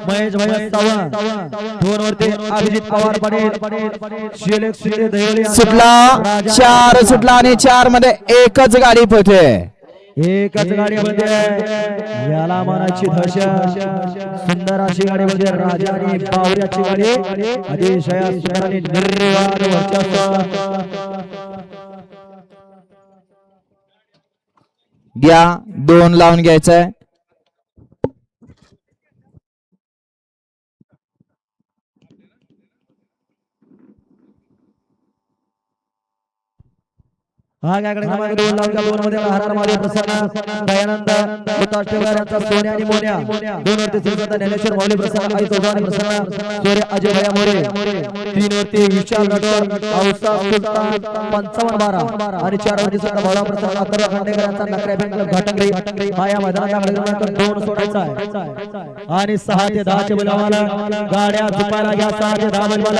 महेश भैया सावंत 2 वरती अभिजित पवार पाटील सुटला 4 सुटला आणि 4 मध्ये एकच गाडी पळते एकच गाडी मध्ये याला मनाची दहशत सुंदर अशी गाडी मध्ये राजा आणि बावऱ्याची गाडी अतिशय सुंदर आणि निर्वाद वर्चस्व घ्या 2 लावून घ्यायचंय हा गाडी क्रमांक 2 लावून 2 मध्ये हरहर महादेव प्रसन्न दयानंद मुताष्टेकर यांचा सोन्या आणि मोन्या 2 वरती श्रीकांत ज्ञानेश्वर माऊली प्रसन्न आई चौधरी प्रसन्न सूर्य अजय भैया मोरे 3 वरती विशाल राठोड औसा सुलतान 55-12 आणि 4 वरती सुद्धा भावला प्रसन्न अकरा खांडेकर यांचा नकऱ्या बँक घाटंगरी हा या मैदानात क्रमांक 2 सोडायचा आहे आणि 6 ते 10 चे बैलवाला गाड्या झुकायला घ्या 6 ते 10 बैलवाला